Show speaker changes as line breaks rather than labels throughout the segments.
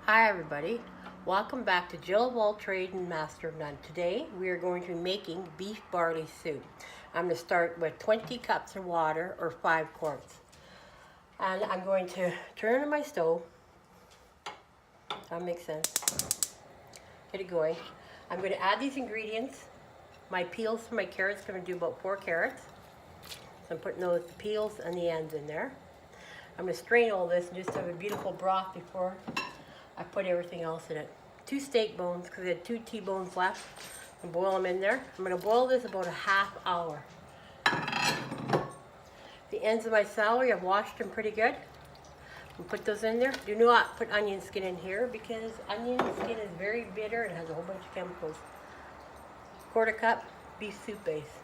Hi everybody, welcome back to Jill of All Trade and Master of None. Today we are going to be making beef barley soup. I'm going to start with 20 cups of water or 5 quarts. And I'm going to turn on my stove. That makes sense. Get it going. I'm going to add these ingredients. My peels for my carrots, I'm going to do about 4 carrots. So I'm putting those peels and the ends in there. I'm going to strain all this and just have a beautiful broth before I put everything else in it. 2 steak bones, because I had 2 T-bones left, and boil them in there. I'm going to boil this about a half hour. The ends of my celery, I've washed them pretty good. And put those in there. Do not put onion skin in here because onion skin is very bitter and has a whole bunch of chemicals. 1/4 cup beef soup base.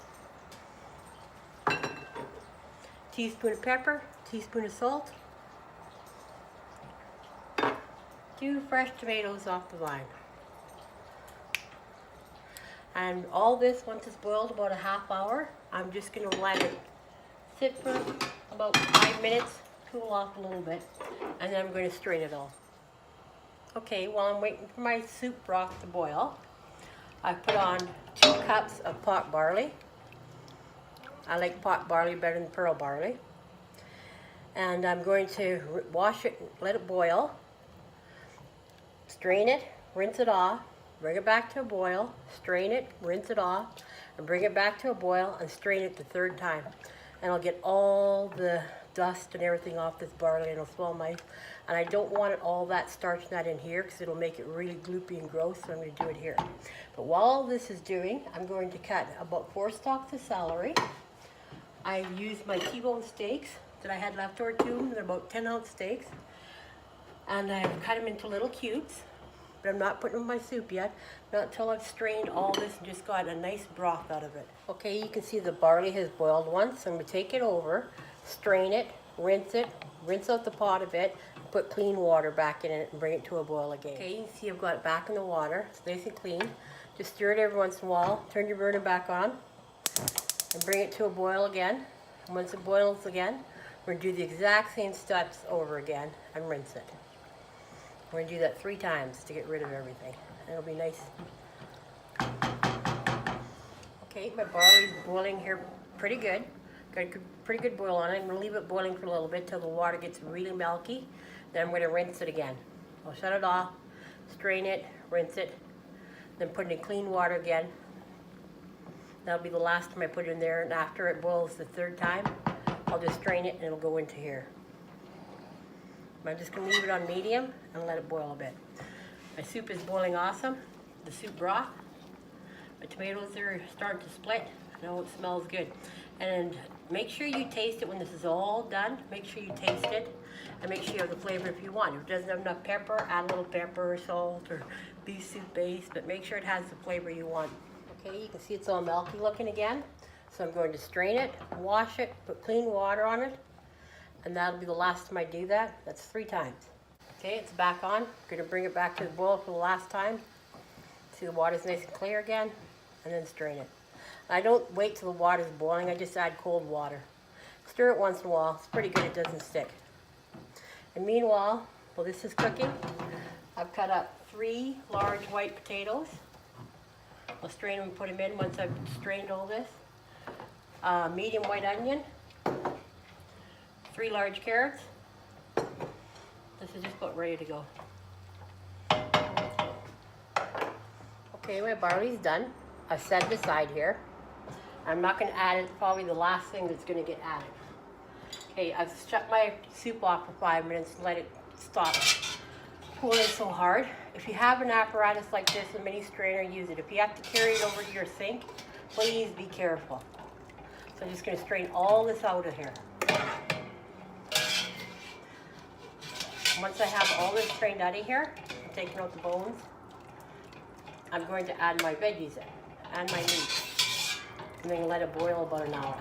Teaspoon of pepper, teaspoon of salt. 2 fresh tomatoes off the vine. And all this, once it's boiled about a half hour, I'm just going to let it sit for about 5 minutes, cool off a little bit, and then I'm going to strain it all. Okay, while I'm waiting for my soup broth to boil, I put on 2 cups of pot barley. I like pot barley better than pearl barley. And I'm going to wash it, let it boil. Strain it, rinse it off, bring it back to a boil, strain it, rinse it off, and bring it back to a boil and strain it the 3rd time. And I'll get all the dust and everything off this barley and it'll smell nice. And I don't want it, all that starch nut in here because it'll make it really gloopy and gross, so I'm going to do it here. But while this is doing, I'm going to cut about 4 stalks of celery. I used my T-bone steaks that I had left over too. They're about 10-ounce steaks. And I've cut them into little cubes, but I'm not putting them in my soup yet, not until I've strained all this and just got a nice broth out of it. Okay, you can see the barley has boiled once, so I'm going to take it over, strain it, rinse out the pot a bit, put clean water back in it and bring it to a boil again. Okay, you can see I've got it back in the water, it's nice and clean. Just stir it every once in a while, turn your burner back on, and bring it to a boil again. And once it boils again, we're going to do the exact same steps over again and rinse it. We're going to do that 3 times to get rid of everything. It'll be nice. Okay, my barley's boiling here pretty good. Got a pretty good boil on it. I'm going to leave it boiling for a little bit till the water gets really milky. Then I'm going to rinse it again. I'll shut it off, strain it, rinse it, then put it in clean water again. That'll be the last time I put it in there, and after it boils the 3rd time, I'll just strain it and it'll go into here. I'm just going to leave it on medium and let it boil a bit. My soup is boiling awesome. The soup broth. My tomatoes are starting to split. I know it smells good. And make sure you taste it when this is all done. Make sure you taste it and make sure you have the flavor if you want. If it doesn't have enough pepper, add a little pepper or salt or beef soup base, but make sure it has the flavor you want. Okay, you can see it's all milky looking again. So I'm going to strain it, wash it, put clean water on it. And that'll be the last time I do that. That's 3 times. Okay, it's back on. I'm going to bring it back to the boil for the last time. See the water's nice and clear again. And then strain it. I don't wait till the water's boiling. I just add cold water. Stir it once in a while. It's pretty good. It doesn't stick. And meanwhile, while this is cooking, I've cut up 3 large white potatoes. I'll strain them and put them in once I've strained all this. Medium white onion. 3 large carrots. This is just about ready to go. Okay, my barley's done. I've set it aside here. I'm not going to add it. It's probably the last thing that's going to get added. Okay, I've shut my soup off for 5 minutes and let it stop pouring so hard. If you have an apparatus like this, a mini strainer, use it. If you have to carry it over to your sink, please be careful. So I'm just going to strain all this out of here. Once I have all this strained out of here, I'm taking out the bones, I'm going to add my veggies in, and my meat, and then let it boil about an hour.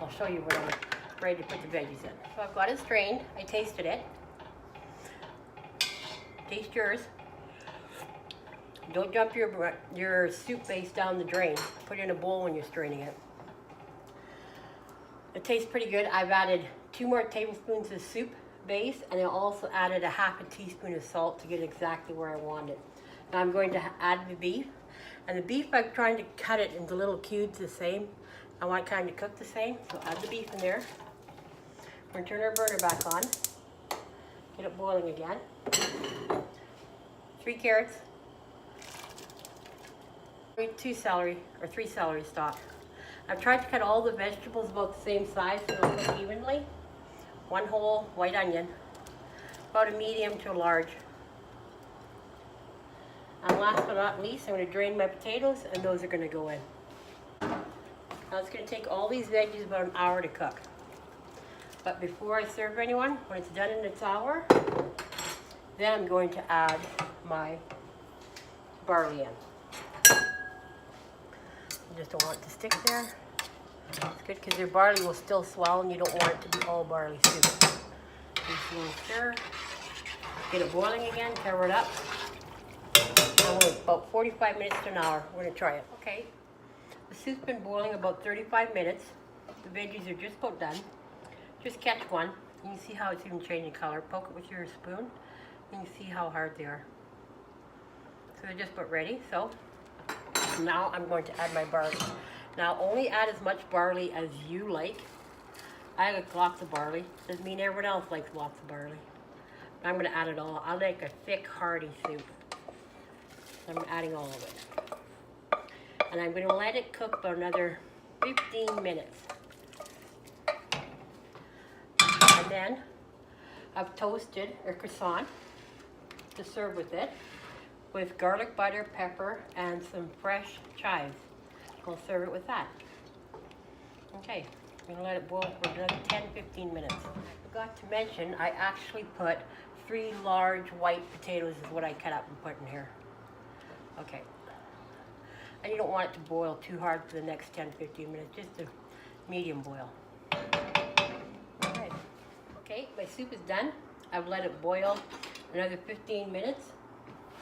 I'll show you when I'm ready to put the veggies in. So I've got it strained, I tasted it. Taste yours. Don't dump your soup base down the drain. Put it in a bowl when you're straining it. It tastes pretty good. I've added 2 more tablespoons of soup base, and I also added a half a teaspoon of salt to get exactly where I want it. Now I'm going to add the beef, and the beef I'm trying to cut it into little cubes the same. I want it kind of cooked the same, so add the beef in there. We're going to turn our burner back on, get it boiling again. 3 carrots, 3 celery stalks. I've tried to cut all the vegetables about the same size so they'll cook evenly. 1 whole white onion, about a medium to a large. And last but not least, I'm going to drain my potatoes, and those are going to go in. Now it's going to take all these veggies about an hour to cook. But before I serve anyone, when it's done in its hour, then I'm going to add my barley in. You just don't want it to stick there. It's good because your barley will still swell and you don't want it to be all barley soup. Just stir, get it boiling again, cover it up. And wait about 45 minutes to an hour. We're going to try it. Okay, the soup's been boiling about 35 minutes. The veggies are just about done. Just catch one. You can see how it's even changing color. Poke it with your spoon. You can see how hard they are. So they're just about ready. So now I'm going to add my barley. Now only add as much barley as you like. I like lots of barley. Doesn't mean everyone else likes lots of barley. But I'm going to add it all. I like a thick, hearty soup. So I'm adding all of it. And I'm going to let it cook for another 15 minutes. And then I've toasted a croissant to serve with it, with garlic butter, pepper, and some fresh chives. We'll serve it with that. Okay, I'm gonna let it boil for another 10-15 minutes. I forgot to mention, I actually put 3 large white potatoes is what I cut up and put in here. Okay. And you don't want it to boil too hard for the next 10-15 minutes, just a medium boil. Okay, my soup is done. I've let it boil another 15 minutes.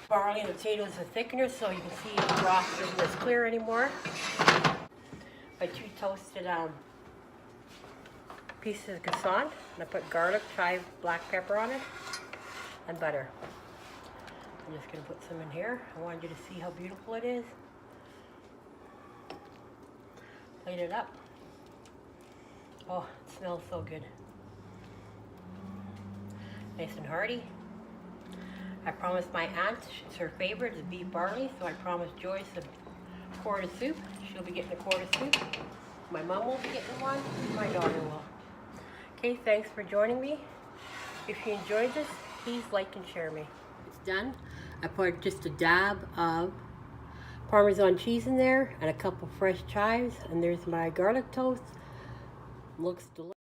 Barley and the potatoes are thickener, so you can see the broth isn't as clear anymore. My 2 toasted pieces of croissant, and I put garlic, chive, black pepper on it, and butter. I'm just going to put some in here. I wanted you to see how beautiful it is. Plate it up. Oh, it smells so good. Nice and hearty. I promised my aunt, it's her favorite, is beef barley, so I promised Joyce a quart of soup. She'll be getting a quart of soup. My mom will be getting one. My daughter will. Okay, thanks for joining me. If you enjoyed this, please like and share me. It's done. I put just a dab of Parmesan cheese in there and a couple fresh chives, and there's my garlic toast. Looks delicious.